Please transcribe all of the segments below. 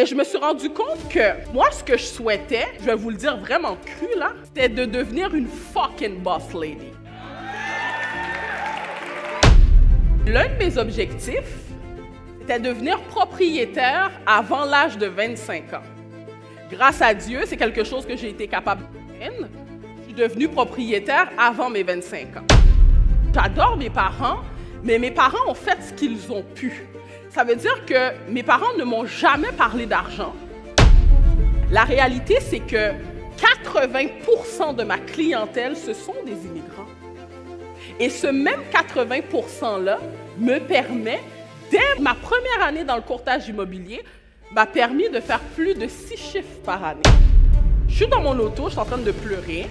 Et je me suis rendu compte que moi, ce que je souhaitais, je vais vous le dire vraiment cru là, c'était de devenir une fucking boss lady. L'un de mes objectifs, c'était de devenir propriétaire avant l'âge de 25 ans. Grâce à Dieu, c'est quelque chose que j'ai été capable de faire. Je suis devenue propriétaire avant mes 25 ans. J'adore mes parents, mais mes parents ont fait ce qu'ils ont pu. Ça veut dire que mes parents ne m'ont jamais parlé d'argent. La réalité, c'est que 80% de ma clientèle, ce sont des immigrants. Et ce même 80%-là me permet, dès ma première année dans le courtage immobilier, m'a permis de faire plus de 6 chiffres par année. Je suis dans mon auto, je suis en train de pleurer.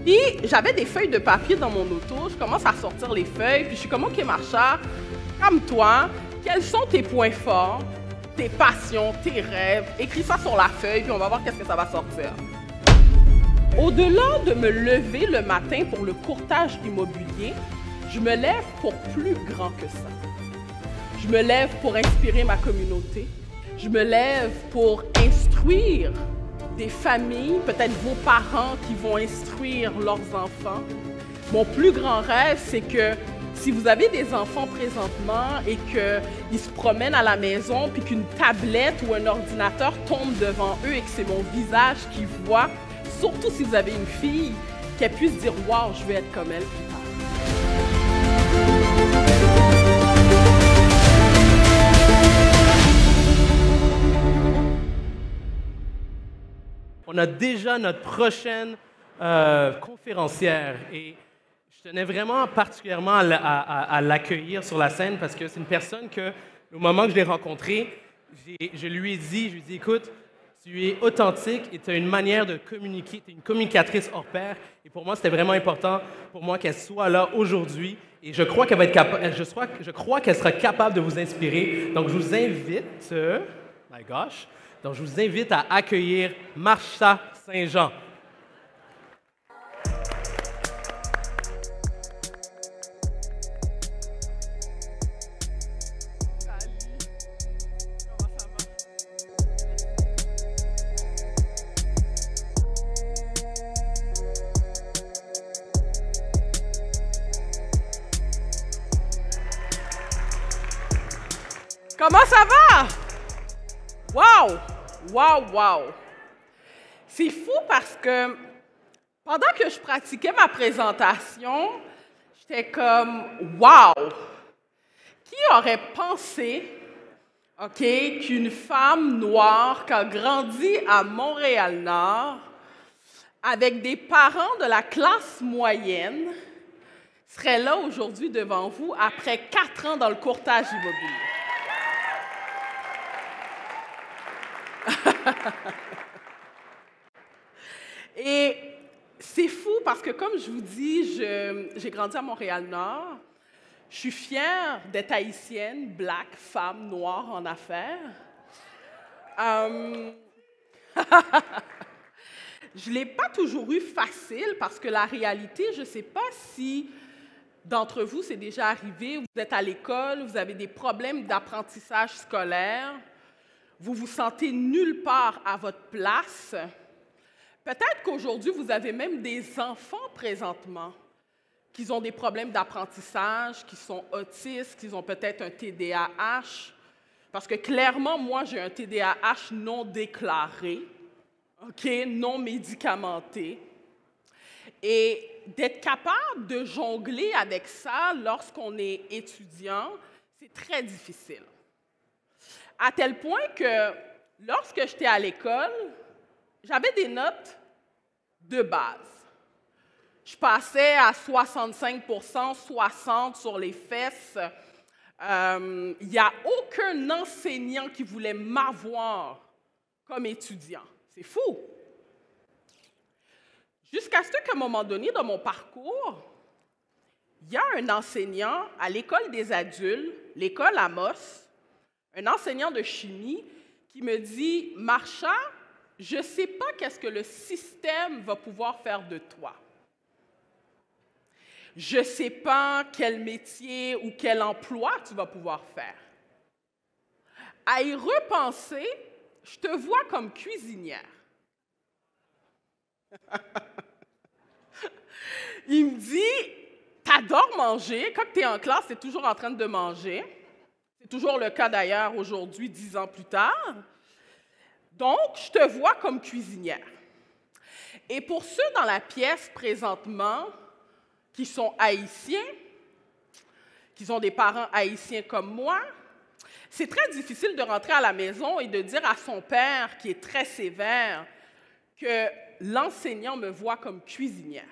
Puis j'avais des feuilles de papier dans mon auto, je commence à sortir les feuilles, puis je suis comme, OK, Marsha, calme-toi, quels sont tes points forts, tes passions, tes rêves? Écris ça sur la feuille, puis on va voir qu'est-ce que ça va sortir. Au-delà de me lever le matin pour le courtage immobilier, je me lève pour plus grand que ça. Je me lève pour inspirer ma communauté. Je me lève pour instruire des familles, peut-être vos parents qui vont instruire leurs enfants. Mon plus grand rêve, c'est que si vous avez des enfants présentement et qu'ils se promènent à la maison puis qu'une tablette ou un ordinateur tombe devant eux et que c'est mon visage qu'ils voient, surtout si vous avez une fille, qu'elle puisse dire « Wow, je veux être comme elle plus tard ». On a déjà notre prochaine conférencière et je tenais vraiment particulièrement à l'accueillir sur la scène parce que c'est une personne que, au moment que je l'ai rencontrée, je lui ai dit, écoute, tu es authentique et tu as une manière de communiquer, tu es une communicatrice hors pair. Et pour moi, c'était vraiment important pour moi qu'elle soit là aujourd'hui. Et je crois qu'elle va être capable, je crois qu'elle sera capable de vous inspirer. Donc, je vous invite, my gosh, donc je vous invite à accueillir Marsha Saint-Jean. Comment ça va? Wow! Wow, wow! C'est fou parce que pendant que je pratiquais ma présentation, j'étais comme wow! Qui aurait pensé, OK, qu'une femme noire qui a grandi à Montréal-Nord avec des parents de la classe moyenne serait là aujourd'hui devant vous après 4 ans dans le courtage immobilier? Et c'est fou parce que, comme je vous dis, j'ai grandi à Montréal-Nord. Je suis fière d'être haïtienne, black, femme, noire en affaires. Je ne l'ai pas toujours eu facile parce que la réalité, je ne sais pas si d'entre vous, c'est déjà arrivé, vous êtes à l'école, vous avez des problèmes d'apprentissage scolaire, vous vous sentez nulle part à votre place. Peut-être qu'aujourd'hui, vous avez même des enfants présentement qui ont des problèmes d'apprentissage, qui sont autistes, qui ont peut-être un TDAH. Parce que clairement, moi, j'ai un TDAH non déclaré, okay, non médicamenté. Et d'être capable de jongler avec ça lorsqu'on est étudiant, c'est très difficile. À tel point que lorsque j'étais à l'école, j'avais des notes de base. Je passais à 65%, 60% sur les fesses. Il n'y a aucun enseignant qui voulait m'avoir comme étudiant. C'est fou. Jusqu'à ce qu'à un moment donné, dans mon parcours, il y a un enseignant à l'école des adultes, l'école Amos, un enseignant de chimie qui me dit « Marsha, je ne sais pas qu'est-ce que le système va pouvoir faire de toi. Je ne sais pas quel métier ou quel emploi tu vas pouvoir faire. À y repenser, je te vois comme cuisinière. Il me dit, t'adores manger. Quand tu es en classe, tu es toujours en train de manger. C'est toujours le cas d'ailleurs aujourd'hui, 10 ans plus tard. Donc, je te vois comme cuisinière. Et pour ceux dans la pièce présentement qui sont haïtiens, qui ont des parents haïtiens comme moi, c'est très difficile de rentrer à la maison et de dire à son père, qui est très sévère, que l'enseignant me voit comme cuisinière.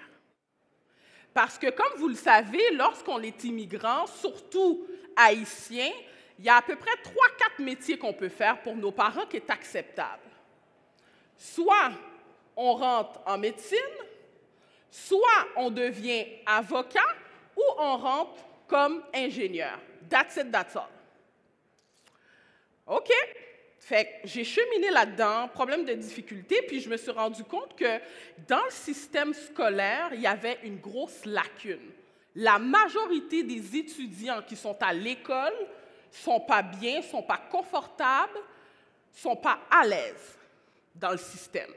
Parce que, comme vous le savez, lorsqu'on est immigrant, surtout haïtien, il y a à peu près 3-4 métiers qu'on peut faire pour nos parents qui est acceptable. Soit on rentre en médecine, soit on devient avocat, ou on rentre comme ingénieur. That's it, that's all. OK. Fait que j'ai cheminé là-dedans, problème de difficulté, puis je me suis rendu compte que dans le système scolaire, il y avait une grosse lacune. La majorité des étudiants qui sont à l'école ne sont pas bien, ne sont pas confortables, ne sont pas à l'aise dans le système.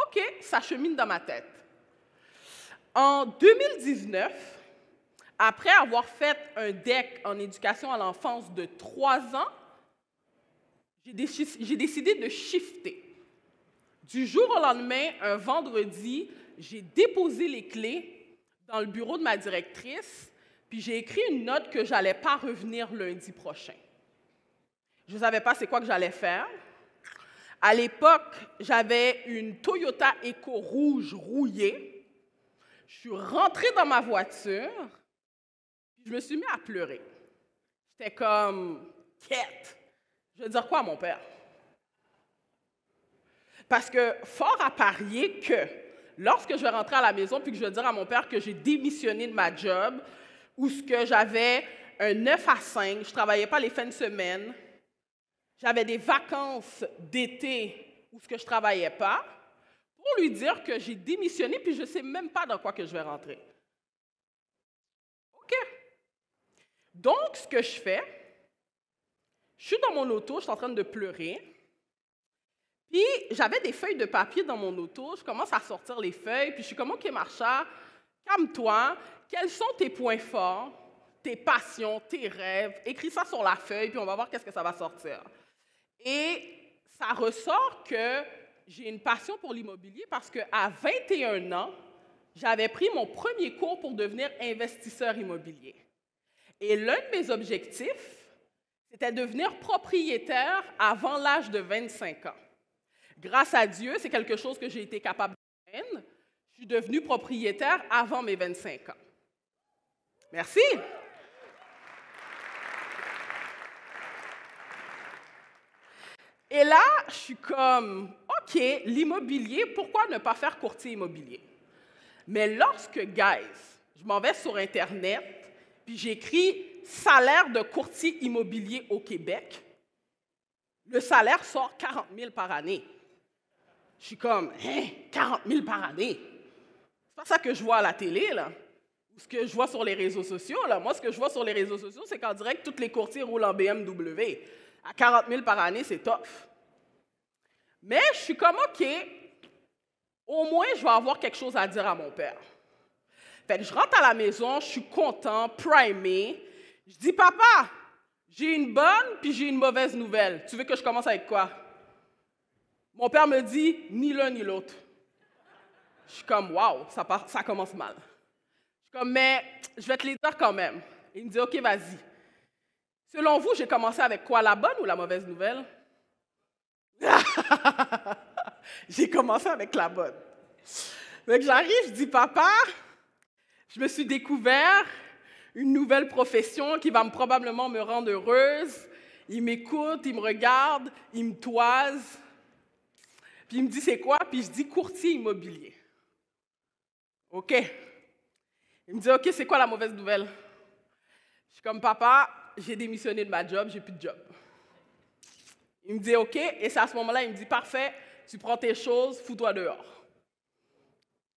OK, ça chemine dans ma tête. En 2019, après avoir fait un DEC en éducation à l'enfance de 3 ans, j'ai décidé de shifter. Du jour au lendemain, un vendredi, j'ai déposé les clés dans le bureau de ma directrice, puis j'ai écrit une note que je n'allais pas revenir lundi prochain. Je ne savais pas c'est quoi que j'allais faire. À l'époque, j'avais une Toyota Echo rouge rouillée. Je suis rentrée dans ma voiture, puis je me suis mis à pleurer. J'étais comme, quête. Je vais dire quoi à mon père? Parce que fort à parier que lorsque je vais rentrer à la maison puis que je vais dire à mon père que j'ai démissionné de ma job ou que j'avais un 9 à 5, je ne travaillais pas les fins de semaine, j'avais des vacances d'été où je ne travaillais pas, pour lui dire que j'ai démissionné puis je ne sais même pas dans quoi que je vais rentrer. OK. Donc, ce que je fais, je suis dans mon auto, je suis en train de pleurer. Puis, j'avais des feuilles de papier dans mon auto. Je commence à sortir les feuilles. Puis, je suis comme, OK, Marsha, calme-toi. Quels sont tes points forts, tes passions, tes rêves? Écris ça sur la feuille, puis on va voir qu'est-ce que ça va sortir. Et ça ressort que j'ai une passion pour l'immobilier parce qu'à 21 ans, j'avais pris mon premier cours pour devenir investisseur immobilier. Et l'un de mes objectifs, c'était devenir propriétaire avant l'âge de 25 ans. Grâce à Dieu, c'est quelque chose que j'ai été capable de faire. Je suis devenue propriétaire avant mes 25 ans. Merci. Et là, je suis comme, OK, l'immobilier, pourquoi ne pas faire courtier immobilier? Mais lorsque, guys, je m'en vais sur Internet, puis j'écris salaire de courtier immobilier au Québec, le salaire sort 40 000 par année. Je suis comme, 40 000 par année? C'est pas ça que je vois à la télé, là. Ou ce que je vois sur les réseaux sociaux, là. Moi, ce que je vois sur les réseaux sociaux, c'est qu'en direct, tous les courtiers roulent en BMW. À 40 000 par année, c'est tough. Mais je suis comme, OK, au moins, je vais avoir quelque chose à dire à mon père. Fait que je rentre à la maison, je suis content, primé. Je dis, papa, j'ai une bonne puis j'ai une mauvaise nouvelle. Tu veux que je commence avec quoi? Mon père me dit, ni l'un ni l'autre. Je suis comme, waouh, ça commence mal. Je suis comme, mais je vais te les dire quand même. Il me dit, OK, vas-y. Selon vous, j'ai commencé avec quoi, la bonne ou la mauvaise nouvelle? J'ai commencé avec la bonne. Donc j'arrive, je dis, papa, je me suis découvert une nouvelle profession qui va probablement me rendre heureuse. Il m'écoute, il me regarde, il me toise. Puis il me dit, c'est quoi? Puis je dis, courtier immobilier. OK. Il me dit, OK, c'est quoi la mauvaise nouvelle? Je suis comme, papa, j'ai démissionné de ma job, j'ai plus de job. Il me dit, OK, et c'est à ce moment-là, il me dit, parfait, tu prends tes choses, fous-toi dehors.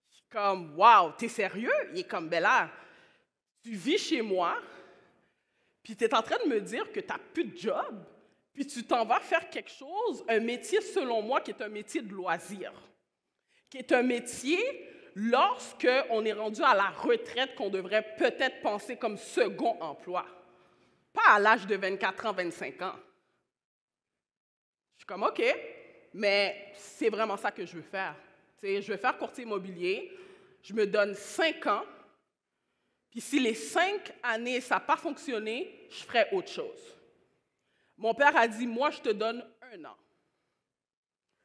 Je suis comme, wow, t'es sérieux? Il est comme, ben là, tu vis chez moi, puis tu es en train de me dire que tu n'as plus de job, puis tu t'en vas faire quelque chose, un métier selon moi qui est un métier de loisir, qui est un métier lorsqu'on est rendu à la retraite qu'on devrait peut-être penser comme second emploi, pas à l'âge de 24 ans, 25 ans. Je suis comme, OK, mais c'est vraiment ça que je veux faire. Je veux faire courtier immobilier, je me donne 5 ans, puis si les 5 années, ça n'a pas fonctionné, je ferai autre chose. Mon père a dit, moi, je te donne 1 an.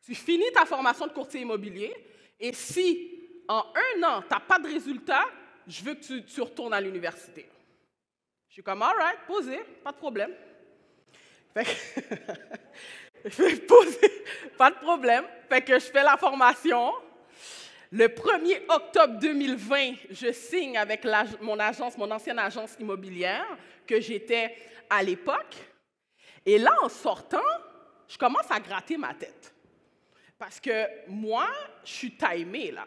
Tu finis ta formation de courtier immobilier, et si en 1 an, tu n'as pas de résultat, je veux que tu retournes à l'université. Je suis comme, all right, posez, pas de problème. Fait que je vais poser, pas de problème. Fait que je fais la formation. Le 1er octobre 2020, je signe avec mon ancienne agence immobilière que j'étais à l'époque. Et là, en sortant, je commence à gratter ma tête. Parce que moi, je suis timée, là.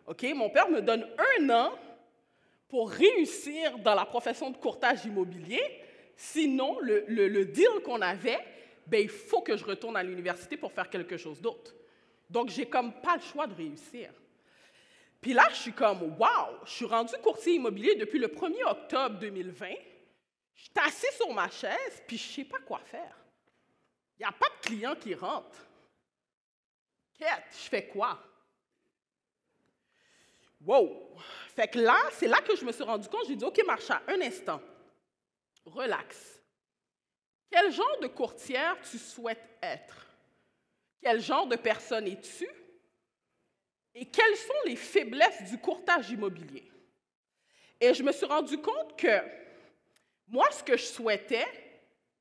OK? Mon père me donne 1 an pour réussir dans la profession de courtage immobilier. Sinon, le deal qu'on avait, ben, il faut que je retourne à l'université pour faire quelque chose d'autre. Donc, j'ai comme pas le choix de réussir. Puis là, je suis comme, wow, je suis rendu courtier immobilier depuis le 1er octobre 2020. Je suis assis sur ma chaise, puis je ne sais pas quoi faire. Il n'y a pas de client qui rentre. Quête, je fais quoi? Wow! Fait que là, c'est là que je me suis rendu compte, j'ai dit, OK, Marsha, un instant, relax. Quel genre de courtière tu souhaites être? Quel genre de personne es-tu? Et quelles sont les faiblesses du courtage immobilier? Et je me suis rendu compte que moi, ce que je souhaitais,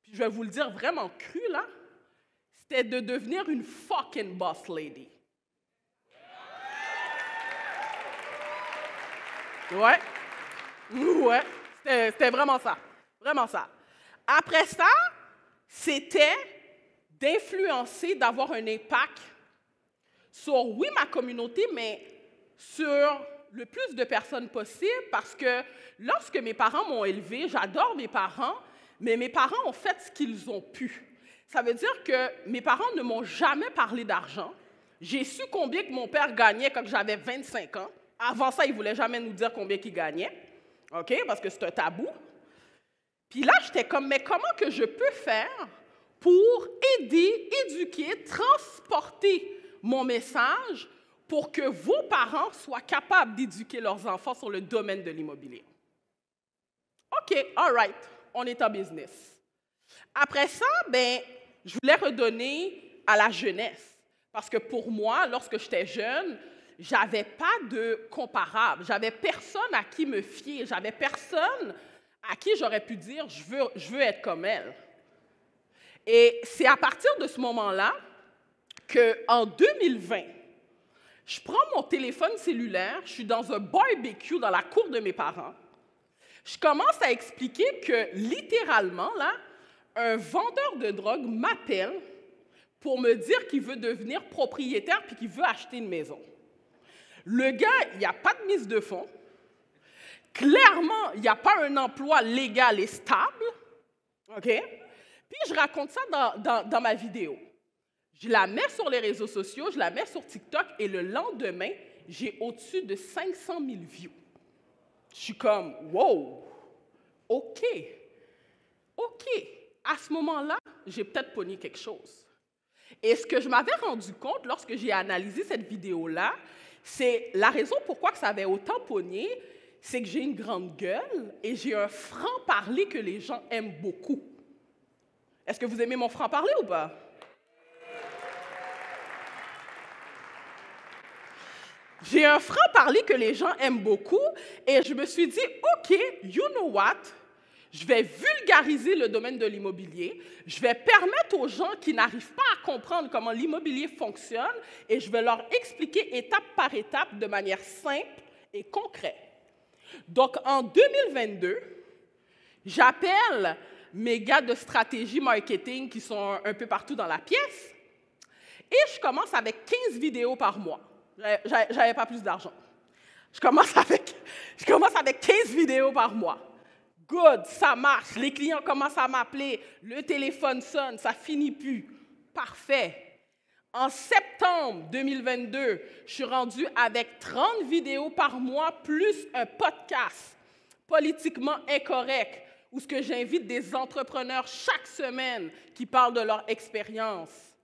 puis je vais vous le dire vraiment cru, là, c'était de devenir une fucking boss lady. Ouais. Ouais. C'était vraiment ça. Vraiment ça. Après ça, c'était d'influencer, d'avoir un impact sur, oui, ma communauté, mais sur le plus de personnes possible, parce que lorsque mes parents m'ont élevé, j'adore mes parents, mais mes parents ont fait ce qu'ils ont pu. Ça veut dire que mes parents ne m'ont jamais parlé d'argent. J'ai su combien que mon père gagnait quand j'avais 25 ans. Avant ça, il ne voulait jamais nous dire combien il gagnait, OK, parce que c'est un tabou. Puis là, j'étais comme, mais comment que je peux faire pour aider, éduquer, transporter mon message pour que vos parents soient capables d'éduquer leurs enfants sur le domaine de l'immobilier? OK, all right, on est en business. Après ça, ben, je voulais redonner à la jeunesse. Parce que pour moi, lorsque j'étais jeune, je n'avais pas de comparable. J'avais personne à qui me fier. J'avais personne à qui j'aurais pu dire « je veux être comme elle ». Et c'est à partir de ce moment-là qu'en 2020, je prends mon téléphone cellulaire, je suis dans un barbecue dans la cour de mes parents. Je commence à expliquer que, littéralement, là, un vendeur de drogue m'appelle pour me dire qu'il veut devenir propriétaire puis qu'il veut acheter une maison. Le gars, il n'y a pas de mise de fonds. Clairement, il n'y a pas un emploi légal et stable. OK? Puis je raconte ça dans ma vidéo. Je la mets sur les réseaux sociaux, je la mets sur TikTok et le lendemain, j'ai au-dessus de 500 000 views. Je suis comme, wow, OK. À ce moment-là, j'ai peut-être pogné quelque chose. Et ce que je m'avais rendu compte lorsque j'ai analysé cette vidéo-là, c'est la raison pourquoi que ça avait autant pogné, c'est que j'ai une grande gueule et j'ai un franc-parler que les gens aiment beaucoup. Est-ce que vous aimez mon franc-parler ou pas? J'ai un franc-parler que les gens aiment beaucoup et je me suis dit, OK, you know what? Je vais vulgariser le domaine de l'immobilier, je vais permettre aux gens qui n'arrivent pas à comprendre comment l'immobilier fonctionne et je vais leur expliquer étape par étape de manière simple et concrète. Donc, en 2022, j'appelle mes gars de stratégie marketing qui sont un peu partout dans la pièce et je commence avec 15 vidéos par mois. Je n'avais pas plus d'argent. Je commence avec 15 vidéos par mois. Good, ça marche. Les clients commencent à m'appeler. Le téléphone sonne, ça finit plus. Parfait. En septembre 2022, je suis rendue avec 30 vidéos par mois plus un podcast politiquement incorrect où ce que j'invite des entrepreneurs chaque semaine qui parlent de leur expérience.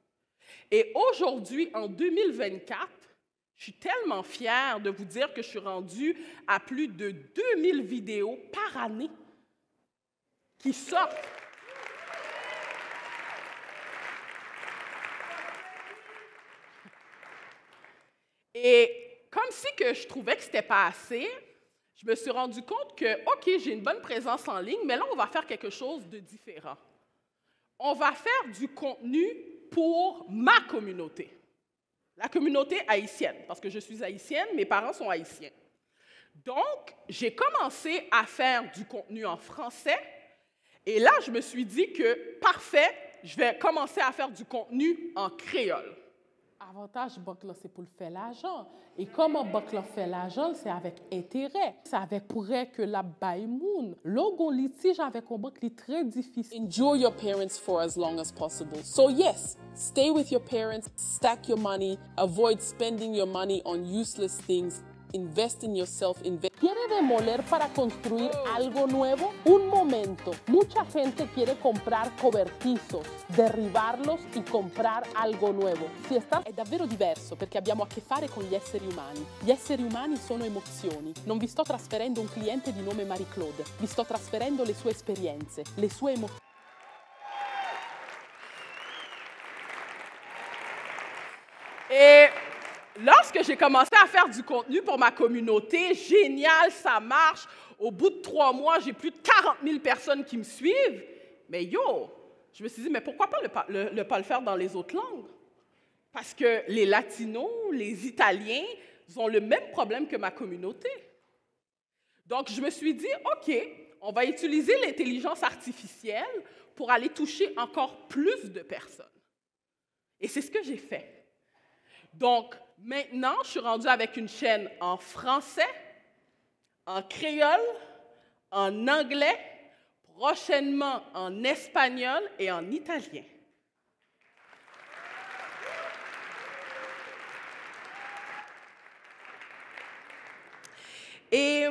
Et aujourd'hui, en 2024, je suis tellement fière de vous dire que je suis rendue à plus de 2000 vidéos par année qui sortent. Et comme si que je trouvais que ce n'était pas assez, je me suis rendu compte que, OK, j'ai une bonne présence en ligne, mais là, on va faire quelque chose de différent. On va faire du contenu pour ma communauté, la communauté haïtienne, parce que je suis haïtienne, mes parents sont haïtiens. Donc, j'ai commencé à faire du contenu en français, et là, je me suis dit que, parfait, je vais commencer à faire du contenu en créole. Avantage banque là, c'est pour faire l'argent. Et comment banque là fait l'argent, c'est avec intérêt. C'est avec pour que la baille moun. Logon litige avec un banque est très difficile. Enjoy your parents for as long as possible. So yes, stay with your parents, stack your money, avoid spending your money on useless things. Invest in yourself. ¿Quiere demoler para construir algo nuevo? Un momento. Mucha gente quiere comprar cobertizos, derribarlos y comprar algo nuevo. È davvero diverso perché abbiamo a che fare con gli esseri umani. Gli esseri umani sono emozioni. Non vi sto trasferendo un cliente di nome Marie-Claude, vi sto trasferendo le sue esperienze, le sue emozioni. Et lorsque j'ai commencé à faire du contenu pour ma communauté, génial, ça marche. Au bout de 3 mois, j'ai plus de 40 000 personnes qui me suivent. Mais yo, je me suis dit, mais pourquoi pas le faire dans les autres langues? Parce que les Latinos, les Italiens, ils ont le même problème que ma communauté. Donc, je me suis dit, OK, on va utiliser l'intelligence artificielle pour aller toucher encore plus de personnes. Et c'est ce que j'ai fait. Donc, maintenant, je suis rendue avec une chaîne en français, en créole, en anglais, prochainement en espagnol et en italien. Et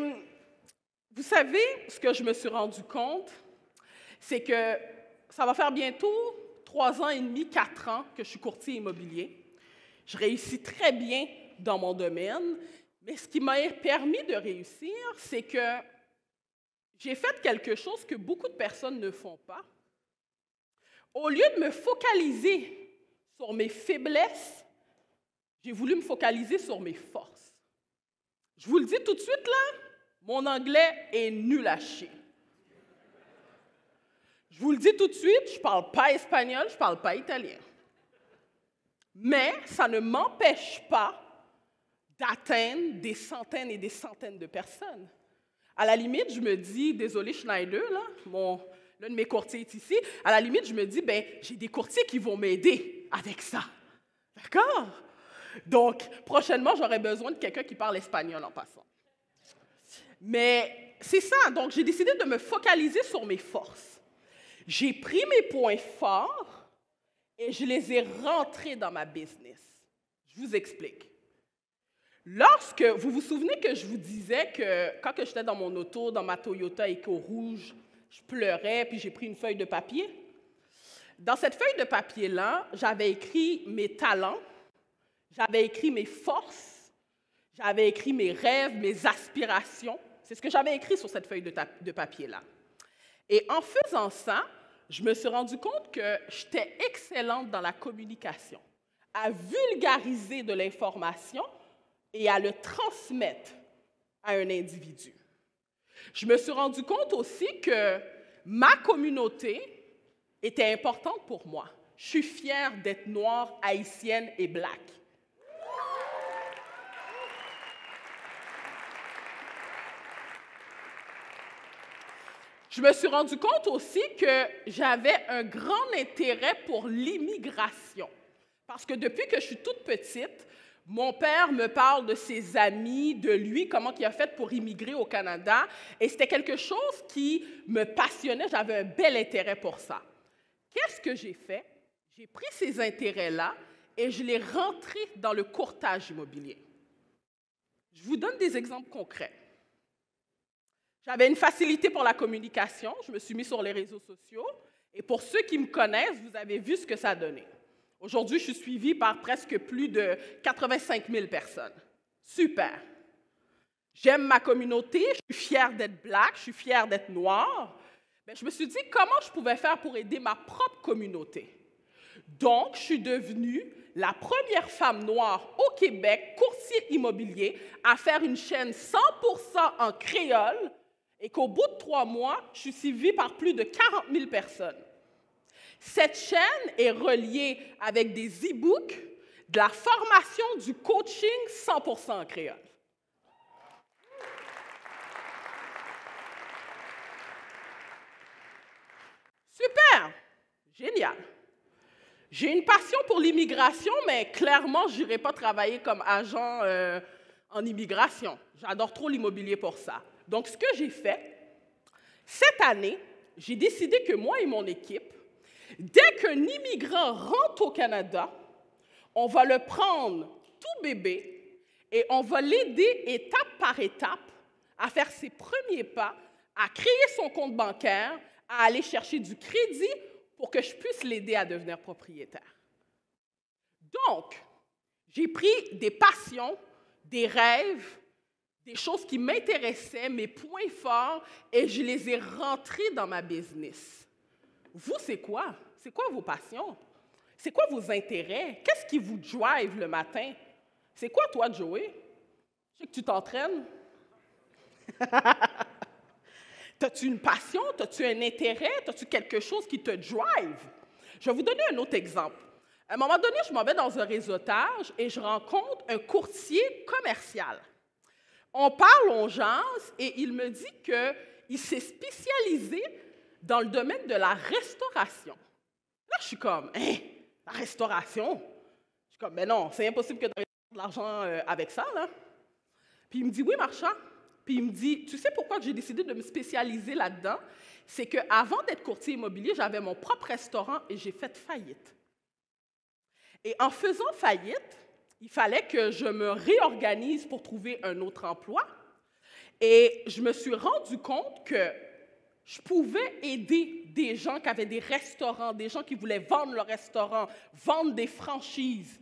vous savez, ce que je me suis rendu compte, c'est que ça va faire bientôt 3 ans et demi, 4 ans que je suis courtier immobilier. Je réussis très bien dans mon domaine, mais ce qui m'a permis de réussir, c'est que j'ai fait quelque chose que beaucoup de personnes ne font pas. Au lieu de me focaliser sur mes faiblesses, j'ai voulu me focaliser sur mes forces. Je vous le dis tout de suite, là, mon anglais est nul à chier. Je vous le dis tout de suite, je ne parle pas espagnol, je ne parle pas italien. Mais ça ne m'empêche pas d'atteindre des centaines et des centaines de personnes. À la limite, je me dis, désolé Schneider, là, l'un de mes courtiers est ici, à la limite, je me dis, ben, j'ai des courtiers qui vont m'aider avec ça. D'accord? Donc, prochainement, j'aurai besoin de quelqu'un qui parle espagnol en passant. Mais c'est ça, donc j'ai décidé de me focaliser sur mes forces. J'ai pris mes points forts et je les ai rentrés dans ma business. Je vous explique. Lorsque, vous vous souvenez que je vous disais que quand j'étais dans mon auto, dans ma Toyota Eco rouge, je pleurais, puis j'ai pris une feuille de papier. Dans cette feuille de papier-là, j'avais écrit mes talents, j'avais écrit mes forces, j'avais écrit mes rêves, mes aspirations. C'est ce que j'avais écrit sur cette feuille de papier-là. Et en faisant ça, je me suis rendu compte que j'étais excellente dans la communication, à vulgariser de l'information et à le transmettre à un individu. Je me suis rendu compte aussi que ma communauté était importante pour moi. Je suis fière d'être noire, haïtienne et black. Je me suis rendu compte aussi que j'avais un grand intérêt pour l'immigration. Parce que depuis que je suis toute petite, Mon père me parle de ses amis, de lui, comment il a fait pour immigrer au Canada. Et c'était quelque chose qui me passionnait. J'avais un bel intérêt pour ça. Qu'est-ce que j'ai fait? J'ai pris ces intérêts-là et je les rentrés dans le courtage immobilier. Je vous donne des exemples concrets. J'avais une facilité pour la communication. Je me suis mis sur les réseaux sociaux. Et pour ceux qui me connaissent, vous avez vu ce que ça a donné. Aujourd'hui, je suis suivie par presque plus de 85 000 personnes. Super. J'aime ma communauté, je suis fière d'être black, je suis fière d'être noire. Bien, je me suis dit comment je pouvais faire pour aider ma propre communauté. Donc, je suis devenue la première femme noire au Québec, courtier immobilier, à faire une chaîne 100% en créole et qu'au bout de 3 mois, je suis suivie par plus de 40 000 personnes. Cette chaîne est reliée avec des e-books, de la formation, du coaching 100% en créole. Super! Génial! J'ai une passion pour l'immigration, mais clairement, je n'irai pas travailler comme agent en immigration. J'adore trop l'immobilier pour ça. Donc, ce que j'ai fait, cette année, j'ai décidé que moi et mon équipe, dès qu'un immigrant rentre au Canada, on va le prendre tout bébé et on va l'aider étape par étape à faire ses premiers pas, à créer son compte bancaire, à aller chercher du crédit pour que je puisse l'aider à devenir propriétaire. Donc, j'ai pris des passions, des rêves, des choses qui m'intéressaient, mes points forts, et je les ai rentrés dans ma business. Vous, c'est quoi? C'est quoi vos passions? C'est quoi vos intérêts? Qu'est-ce qui vous drive le matin? C'est quoi toi, Joey? Je sais que tu t'entraînes. T'as-tu une passion? T'as-tu un intérêt? T'as-tu quelque chose qui te drive? Je vais vous donner un autre exemple. À un moment donné, je m'en vais dans un réseautage et je rencontre un courtier commercial. On parle, on jase, et il me dit qu'il s'est spécialisé dans le domaine de la restauration. Là, je suis comme, hein, la restauration? Je suis comme, mais non, c'est impossible que tu aies de l'argent avec ça, là. Puis il me dit, oui, Marsha. Puis il me dit, tu sais pourquoi j'ai décidé de me spécialiser là-dedans? C'est qu'avant d'être courtier immobilier, j'avais mon propre restaurant et j'ai fait faillite. Et en faisant faillite, il fallait que je me réorganise pour trouver un autre emploi. Et je me suis rendu compte que je pouvais aider des gens qui avaient des restaurants, des gens qui voulaient vendre leur restaurant, vendre des franchises.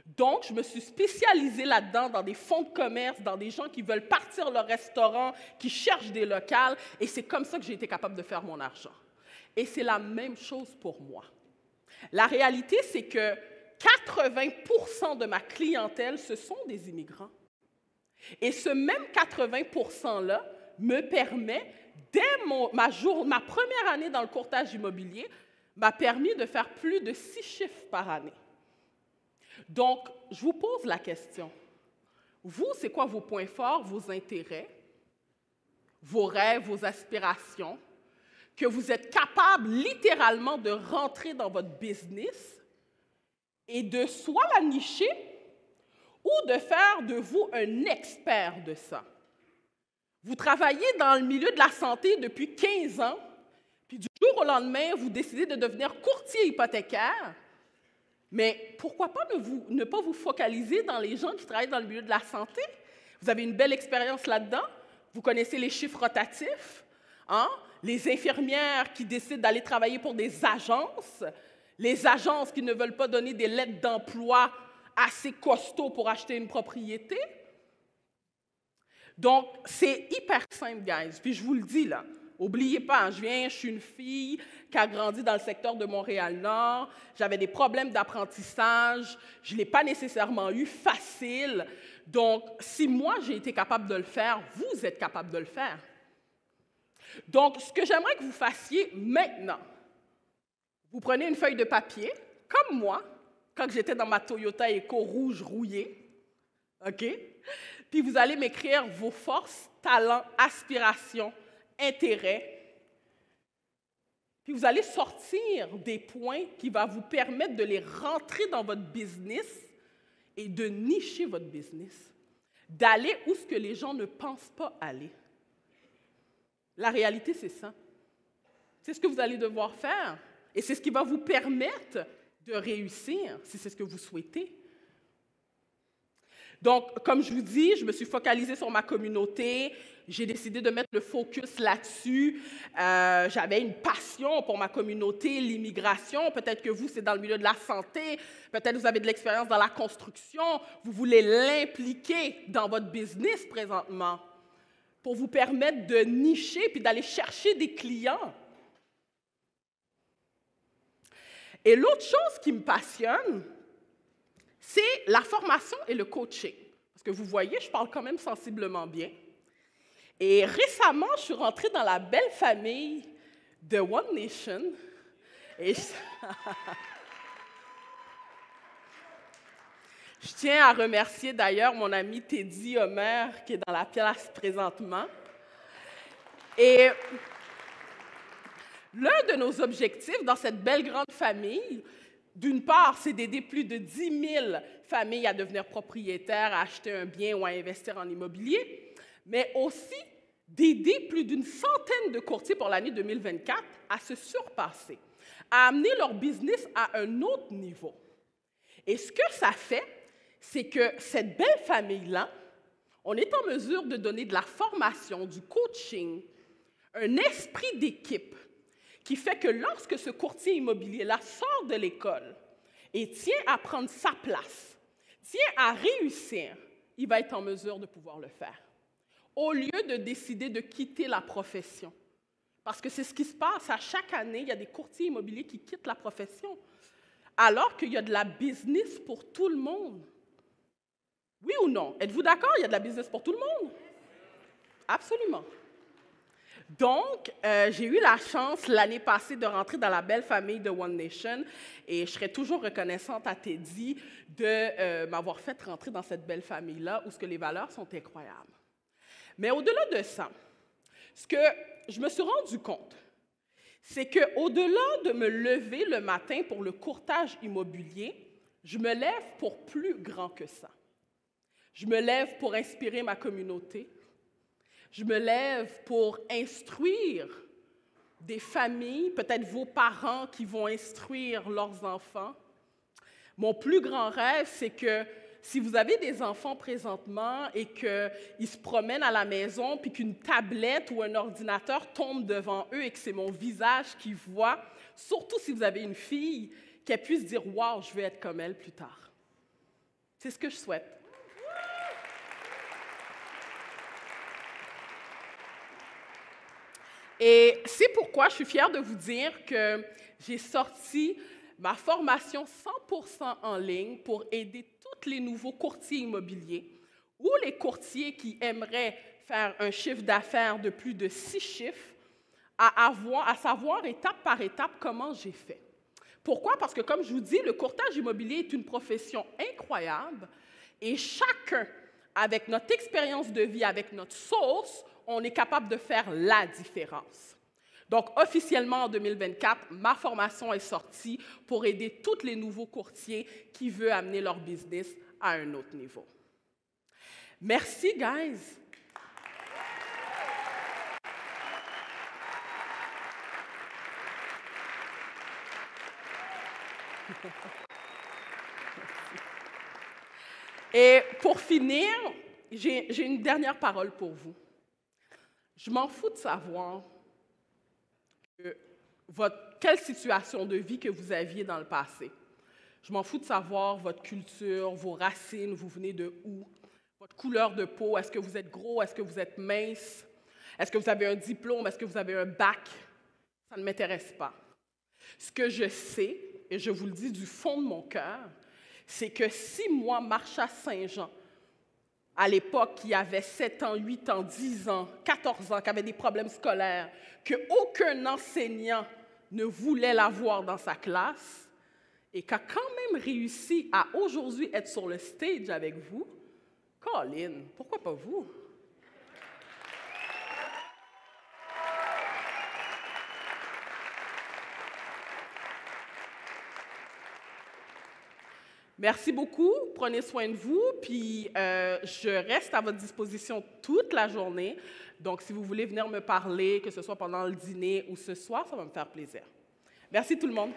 Donc, je me suis spécialisée là-dedans, dans des fonds de commerce, dans des gens qui veulent partir leur restaurant, qui cherchent des locales. Et c'est comme ça que j'ai été capable de faire mon argent. Et c'est la même chose pour moi. La réalité, c'est que 80% de ma clientèle, ce sont des immigrants. Et ce même 80%-là me permet, dès ma première année dans le courtage immobilier, m'a permis de faire plus de 6 chiffres par année. Donc, je vous pose la question. Vous, c'est quoi vos points forts, vos intérêts, vos rêves, vos aspirations, que vous êtes capable littéralement de rentrer dans votre business et de soit la nicher ou de faire de vous un expert de ça. Vous travaillez dans le milieu de la santé depuis 15 ans, puis du jour au lendemain, vous décidez de devenir courtier hypothécaire. Mais pourquoi pas ne pas vous focaliser dans les gens qui travaillent dans le milieu de la santé? Vous avez une belle expérience là-dedans. Vous connaissez les chiffres rotatifs, hein? Les infirmières qui décident d'aller travailler pour des agences, les agences qui ne veulent pas donner des lettres d'emploi assez costauds pour acheter une propriété. Donc, c'est hyper simple, guys. Puis je vous le dis, là. N'oubliez pas, je suis une fille qui a grandi dans le secteur de Montréal-Nord. J'avais des problèmes d'apprentissage. Je ne l'ai pas nécessairement eu facile. Donc, si moi, j'ai été capable de le faire, vous êtes capable de le faire. Donc, ce que j'aimerais que vous fassiez maintenant, vous prenez une feuille de papier, comme moi, quand j'étais dans ma Toyota Eco rouge rouillée, OK? Puis vous allez m'écrire vos forces, talents, aspirations, intérêts. Puis vous allez sortir des points qui vont vous permettre de les rentrer dans votre business et de nicher votre business, d'aller où ce que les gens ne pensent pas aller. La réalité, c'est ça. C'est ce que vous allez devoir faire. Et c'est ce qui va vous permettre de réussir, si c'est ce que vous souhaitez. Donc, comme je vous dis, je me suis focalisée sur ma communauté. J'ai décidé de mettre le focus là-dessus. J'avais une passion pour ma communauté, l'immigration. Peut-être que vous, c'est dans le milieu de la santé. Peut-être que vous avez de l'expérience dans la construction. Vous voulez l'impliquer dans votre business présentement pour vous permettre de nicher puis d'aller chercher des clients. Et l'autre chose qui me passionne, c'est la formation et le coaching. Parce que vous voyez, je parle quand même sensiblement bien. Et récemment, je suis rentrée dans la belle famille de One Nation. Et je tiens à remercier d'ailleurs mon ami Teddy Homer, qui est dans la place présentement. Et l'un de nos objectifs dans cette belle grande famille, d'une part, c'est d'aider plus de 10 000 familles à devenir propriétaires, à acheter un bien ou à investir en immobilier, mais aussi d'aider plus d'une centaine de courtiers pour l'année 2024 à se surpasser, à amener leur business à un autre niveau. Et ce que ça fait, c'est que cette belle famille-là, on est en mesure de donner de la formation, du coaching, un esprit d'équipe qui fait que lorsque ce courtier immobilier-là sort de l'école et tient à prendre sa place, tient à réussir, il va être en mesure de pouvoir le faire. Au lieu de décider de quitter la profession. Parce que c'est ce qui se passe. À chaque année, il y a des courtiers immobiliers qui quittent la profession, alors qu'il y a de la business pour tout le monde. Oui ou non? Êtes-vous d'accord? Il y a de la business pour tout le monde? Absolument. Donc, j'ai eu la chance l'année passée de rentrer dans la belle famille de One Nation et je serai toujours reconnaissante à Teddy de m'avoir fait rentrer dans cette belle famille-là où ce que les valeurs sont incroyables. Mais au-delà de ça, ce que je me suis rendu compte, c'est qu'au-delà de me lever le matin pour le courtage immobilier, je me lève pour plus grand que ça. Je me lève pour inspirer ma communauté. Je me lève pour instruire des familles, peut-être vos parents qui vont instruire leurs enfants. Mon plus grand rêve, c'est que si vous avez des enfants présentement et qu'ils se promènent à la maison puis qu'une tablette ou un ordinateur tombe devant eux et que c'est mon visage qu'ils voient, surtout si vous avez une fille, qu'elle puisse dire « Wow, je veux être comme elle plus tard ». C'est ce que je souhaite. Et c'est pourquoi je suis fière de vous dire que j'ai sorti ma formation 100% en ligne pour aider tous les nouveaux courtiers immobiliers ou les courtiers qui aimeraient faire un chiffre d'affaires de plus de 6 chiffres à savoir étape par étape comment j'ai fait. Pourquoi? Parce que, comme je vous dis, le courtage immobilier est une profession incroyable et chacun, avec notre expérience de vie, avec notre sauce, on est capable de faire la différence. Donc, officiellement, en 2024, ma formation est sortie pour aider tous les nouveaux courtiers qui veulent amener leur business à un autre niveau. Merci, guys! Et pour finir, j'ai une dernière parole pour vous. Je m'en fous de savoir quelle situation de vie que vous aviez dans le passé. Je m'en fous de savoir votre culture, vos racines, vous venez de où, votre couleur de peau, est-ce que vous êtes gros, est-ce que vous êtes mince, est-ce que vous avez un diplôme, est-ce que vous avez un bac. Ça ne m'intéresse pas. Ce que je sais, et je vous le dis du fond de mon cœur, c'est que si moi, Marsha Saint-Jean, à l'époque, qui avait 7 ans, 8 ans, 10 ans, 14 ans, qui avait des problèmes scolaires, qu'aucun enseignant ne voulait l'avoir dans sa classe, et qui a quand même réussi à aujourd'hui être sur le stage avec vous, Colin, pourquoi pas vous? Merci beaucoup, prenez soin de vous, puis je reste à votre disposition toute la journée. Donc, si vous voulez venir me parler, que ce soit pendant le dîner ou ce soir, ça va me faire plaisir. Merci tout le monde.